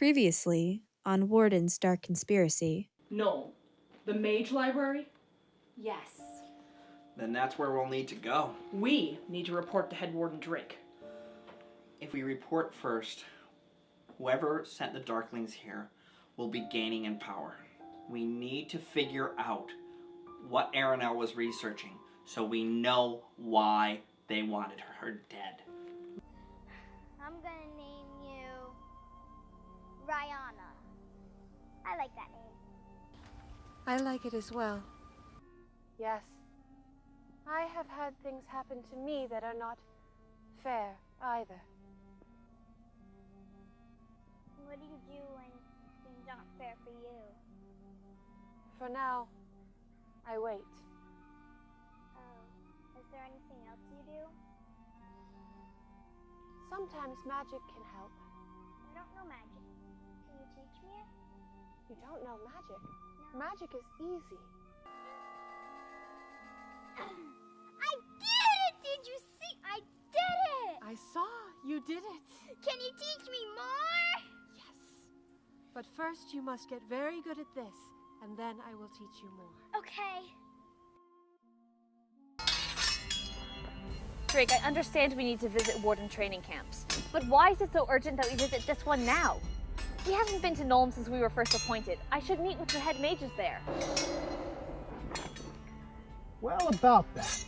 Previously on Warden's Dark Conspiracy. No. The Mage Library? Yes. Then that's where we'll need to go. We need to report to Head Warden Drake. If we report first, whoever sent the Darklings here will be gaining in power. We need to figure out what Aranel was researching so we know why they wanted her dead. I'm gonna name you Rihanna. I like that name. I like it as well. Yes. I have had things happen to me that are not fair either. What do you do when things aren't fair for you? For now, I wait. Oh, is there anything else you do? Sometimes magic can help. I don't know magic. Can you teach me it? You don't know magic? No. Magic is easy. I did it! Did you see? I did it! I saw you did it. Can you teach me more? Yes. But first you must get very good at this, and then I will teach you more. Okay. Drake, I understand we need to visit Warden training camps, but why is it so urgent that we visit this one now? We haven't been to Nuln since we were first appointed. I should meet with the head mages there. Well, about that.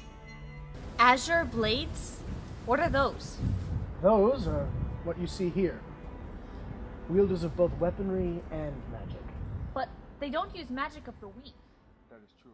Azure blades? What are those? Those are what you see here. Wielders of both weaponry and magic. But they don't use magic of the weak. That is true.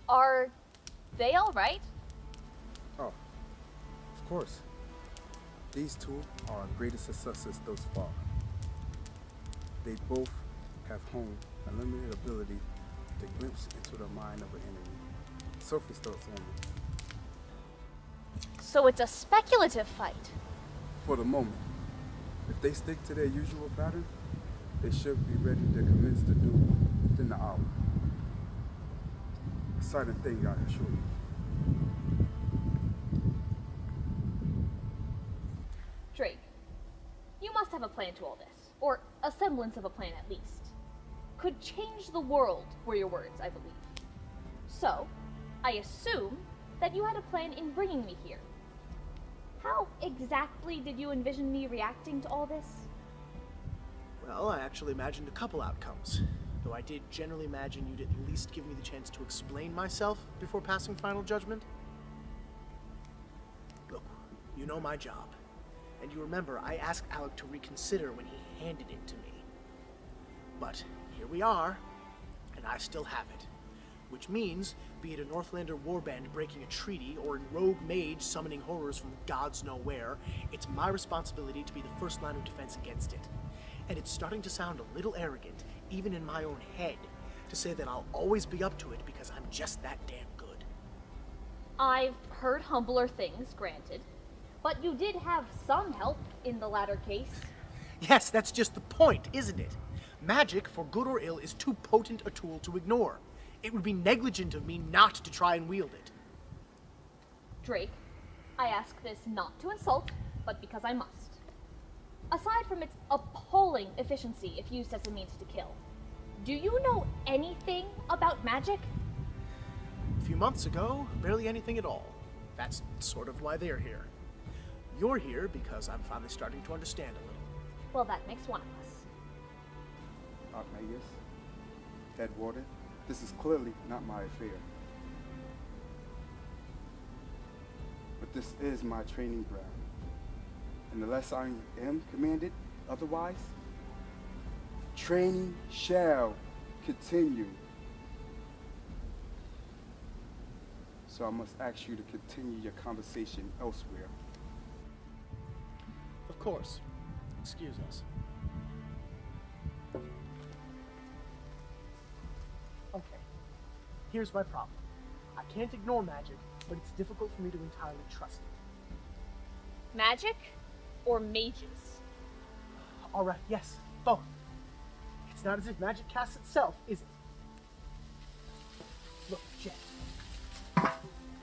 Are they all right? Oh, of course. These two are our greatest successes thus far. They both have honed a limited ability to glimpse into the mind of an enemy. Surface thoughts only. So it's a speculative fight. For the moment. If they stick to their usual pattern, they should be ready to commence the duel within the hour. Exciting thing, I assure you. Drake, you must have a plan to all this, or a semblance of a plan at least. Could change the world were your words, I believe. So, I assume that you had a plan in bringing me here. How exactly did you envision me reacting to all this? Well, I actually imagined a couple outcomes, though I did generally imagine you'd at least give me the chance to explain myself before passing final judgment. Look, you know my job, and you remember I asked Alec to reconsider when he handed it to me. But here we are, and I still have it. Which means, be it a Northlander warband breaking a treaty, or a rogue mage summoning horrors from gods know where, it's my responsibility to be the first line of defense against it. And it's starting to sound a little arrogant, even in my own head, to say that I'll always be up to it because I'm just that damn good. I've heard humbler things, granted, but you did have some help in the latter case. Yes, that's just the point, isn't it? Magic, for good or ill, is too potent a tool to ignore. It would be negligent of me not to try and wield it. Drake, I ask this not to insult, but because I must. Aside from its appalling efficiency if used as a means to kill, do you know anything about magic? A few months ago, barely anything at all. That's sort of why they're here. You're here because I'm finally starting to understand a little. Well, that makes one of us. Archmagus, Head Warden, this is clearly not my affair. But this is my training ground. And unless I am commanded otherwise, training shall continue. So I must ask you to continue your conversation elsewhere. Of course. Excuse us. Okay. Here's my problem. I can't ignore magic, but it's difficult for me to entirely trust it. Magic or mages? Alright, yes, both. It's not as if magic casts itself, is it? Look, Jen.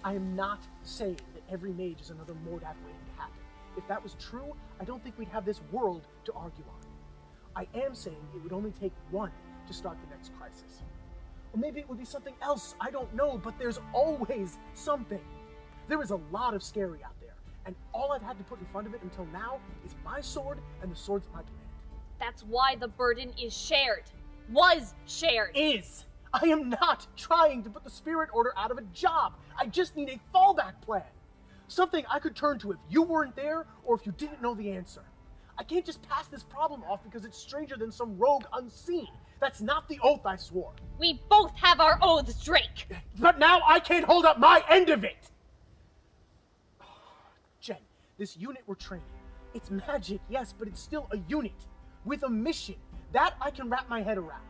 I am not saying that every mage is another Mordath waiting to happen. If that was true, I don't think we'd have this world to argue on. I am saying it would only take one to start the next crisis. Or maybe it would be something else, I don't know, but there's always something. There is a lot of scary out there, and all I've had to put in front of it until now is my sword and the swords at my command. That's why the burden is shared. Was shared. Is! I am not trying to put the Spirit Order out of a job. I just need a fallback plan. Something I could turn to if you weren't there or if you didn't know the answer. I can't just pass this problem off because it's stranger than some rogue unseen. That's not the oath I swore. We both have our oaths, Drake. But now I can't hold up my end of it. Jen, this unit we're training, it's magic, yes, but it's still a unit with a mission. That I can wrap my head around.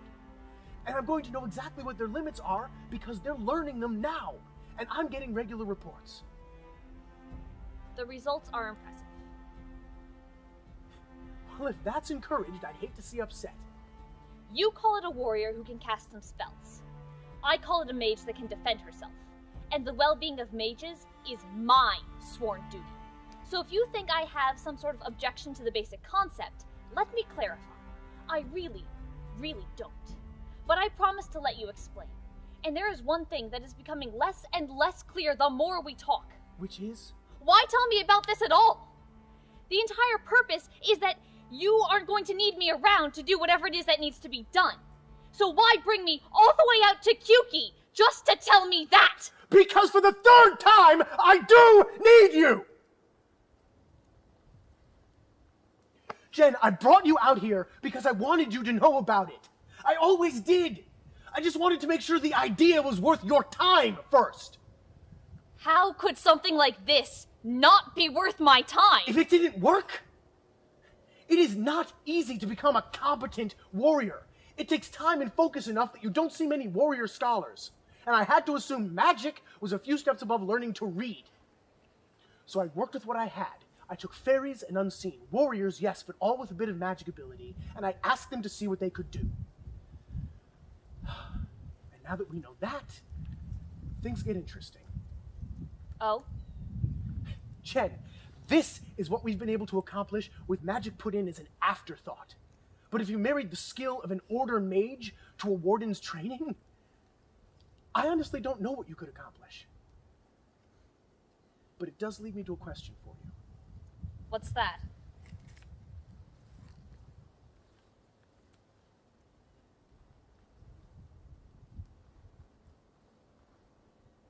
And I'm going to know exactly what their limits are because they're learning them now. And I'm getting regular reports. The results are impressive. Well, if that's encouraged, I'd hate to see upset. You call it a warrior who can cast some spells. I call it a mage that can defend herself. And the well-being of mages is my sworn duty. So if you think I have some sort of objection to the basic concept, let me clarify. I really don't. But I promise to let you explain. And there is one thing that is becoming less and less clear the more we talk. Which is? Why tell me about this at all? The entire purpose is that you aren't going to need me around to do whatever it is that needs to be done. So why bring me all the way out to Kyuki just to tell me that? Because for the third time, I do need you! Jen, I brought you out here because I wanted you to know about it. I always did. I just wanted to make sure the idea was worth your time first. How could something like this not be worth my time? If it didn't work, it is not easy to become a competent warrior. It takes time and focus enough that you don't see many warrior scholars. And I had to assume magic was a few steps above learning to read. So I worked with what I had. I took fairies and unseen. Warriors, yes, but all with a bit of magic ability. And I asked them to see what they could do. And now that we know that, things get interesting. Oh? Jen, this is what we've been able to accomplish with magic put in as an afterthought. But if you married the skill of an order mage to a warden's training, I honestly don't know what you could accomplish. But it does lead me to a question for you. What's that?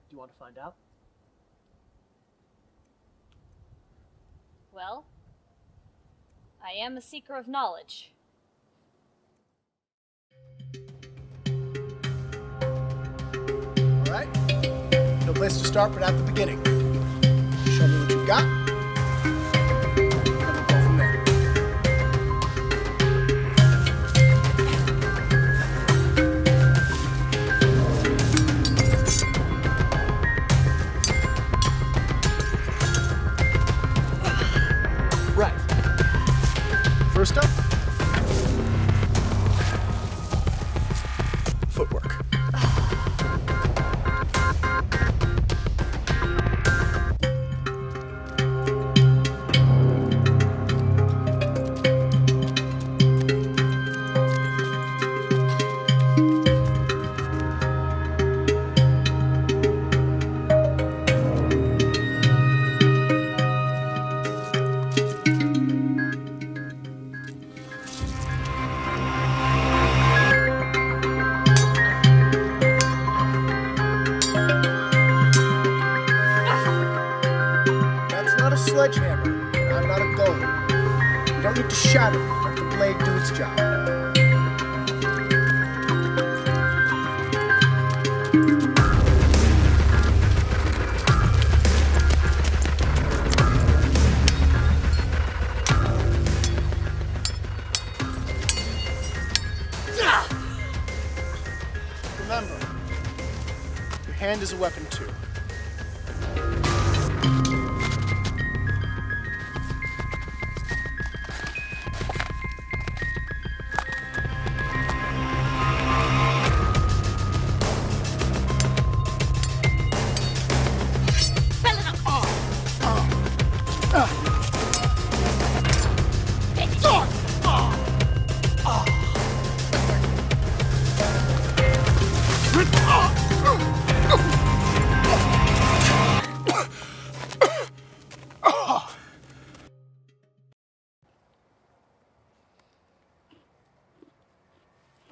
Do you want to find out? Well, I am a seeker of knowledge. Alright. No place to start but at the beginning. Show me what you've got. And we'll go from there. Right. First up, footwork. sledgehammer, and I'm not a golem. You don't need to shatter it. Let the blade do its job. Remember, your hand is a weapon too.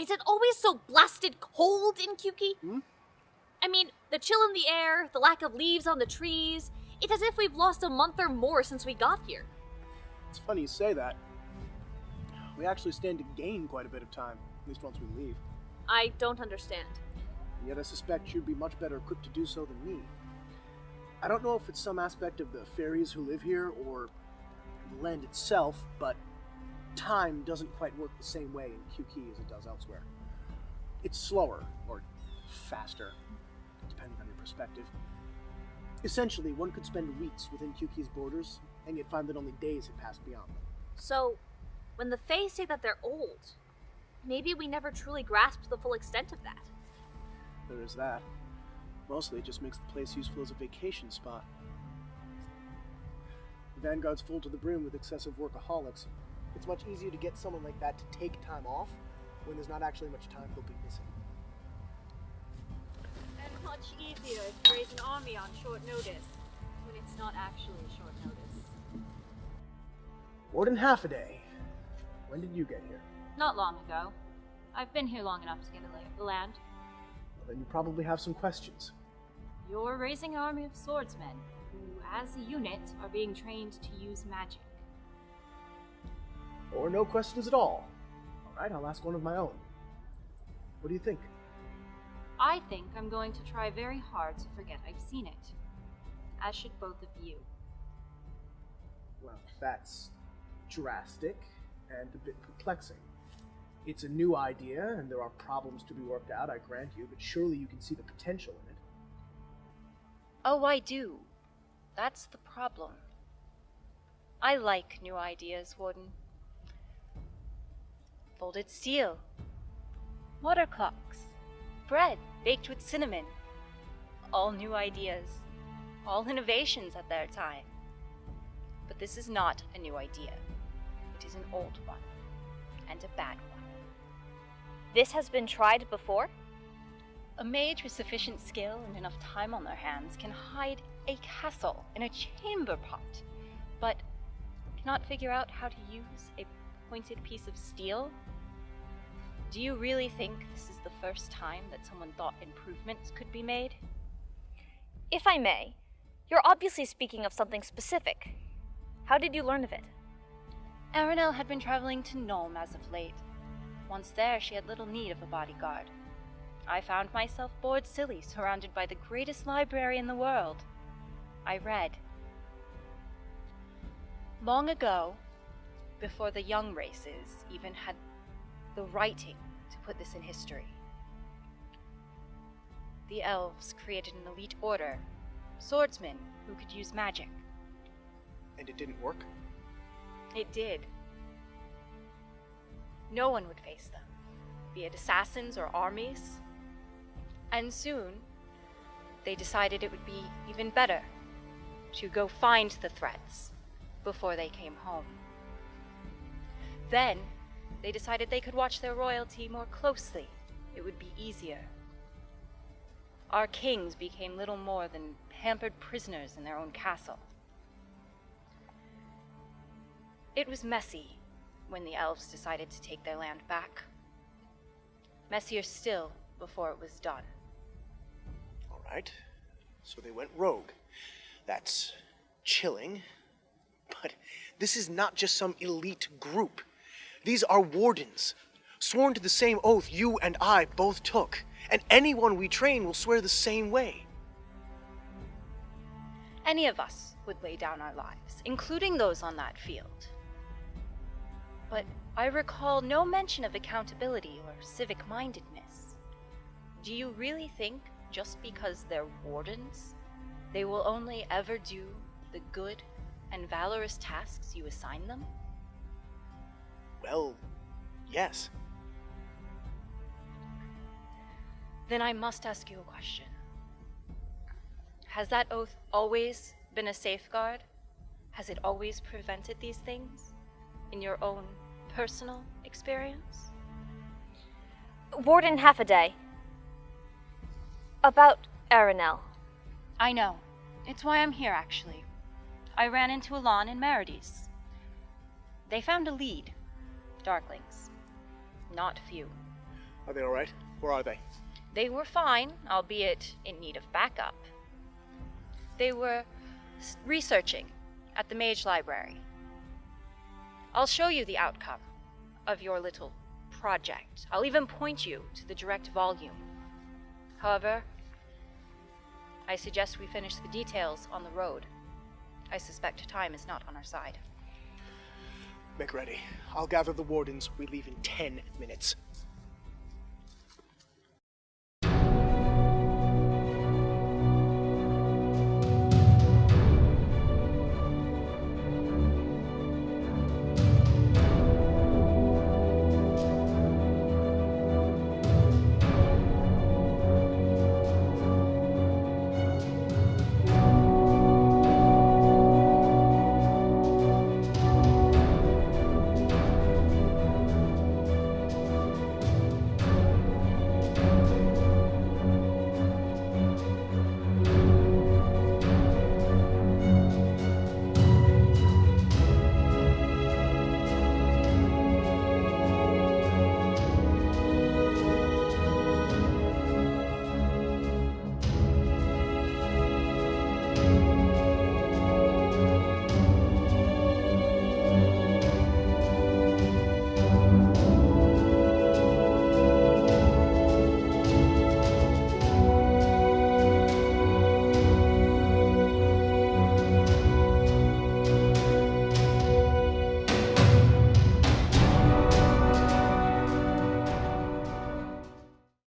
Is it always so blasted cold in Kyuki? I mean, the chill in the air, the lack of leaves on the trees. It's as if we've lost a month or more since we got here. It's funny you say that. We actually stand to gain quite a bit of time, at least once we leave. I don't understand. And yet I suspect you'd be much better equipped to do so than me. I don't know if it's some aspect of the fairies who live here or the land itself, but time doesn't quite work the same way in Kyuki as it does elsewhere. It's slower, or faster, depending on your perspective. Essentially, one could spend weeks within Kyuki's borders, and yet find that only days had passed beyond them. So, when the Fae say that they're old, maybe we never truly grasped the full extent of that. There is that. Mostly, it just makes the place useful as a vacation spot. The Vanguard's full to the brim with excessive workaholics. It's much easier to get someone like that to take time off when there's not actually much time they'll be missing. And much easier to raise an army on short notice, when it's not actually short notice. More than half a day. When did you get here? Not long ago. I've been here long enough to get a lay of the land. Well, then you probably have some questions. You're raising an army of swordsmen, who, as a unit, are being trained to use magic. Or no questions at all. Alright, I'll ask one of my own. What do you think? I think I'm going to try very hard to forget I've seen it. As should both of you. Well, that's drastic and a bit perplexing. It's a new idea, and there are problems to be worked out, I grant you, but surely you can see the potential in it. Oh, I do. That's the problem. I like new ideas, Warden. Folded steel, water clocks, bread baked with cinnamon. All new ideas, all innovations at their time. But this is not a new idea. It is an old one, and a bad one. This has been tried before? A mage with sufficient skill and enough time on their hands can hide a castle in a chamber pot, but cannot figure out how to use a pointed piece of steel? Do you really think this is the first time that someone thought improvements could be made? If I may, you're obviously speaking of something specific. How did you learn of it? Aranel had been traveling to Nuln as of late. Once there, she had little need of a bodyguard. I found myself bored silly, surrounded by the greatest library in the world. I read. Long ago, before the young races even had the writing to put this in history, the elves created an elite order, swordsmen who could use magic. And it didn't work? It did. No one would face them, be it assassins or armies. And soon, they decided it would be even better to go find the threats before they came home. Then, they decided they could watch their royalty more closely. It would be easier. Our kings became little more than pampered prisoners in their own castle. It was messy when the elves decided to take their land back. Messier still before it was done. Alright, so they went rogue. That's chilling, But this is not just some elite group. These are Wardens, sworn to the same oath you and I both took. And anyone we train will swear the same way. Any of us would lay down our lives, including those on that field. But I recall no mention of accountability or civic-mindedness. Do you really think just because they're Wardens, they will only ever do the good and valorous tasks you assign them? Well, yes. Then I must ask you a question. Has that oath always been a safeguard? Has it always prevented these things? In your own personal experience? Warden Half-a-Day. About Aranel. I know. It's why I'm here, actually. I ran into Alon and Merides. They found a lead. Darklings. Not few. Are they alright? Where are they? They were fine, albeit in need of backup. They were researching at the Mage Library. I'll show you the outcome of your little project. I'll even point you to the direct volume. However, I suggest we finish the details on the road. I suspect time is not on our side. Make ready. I'll gather the Wardens. We leave in 10 minutes.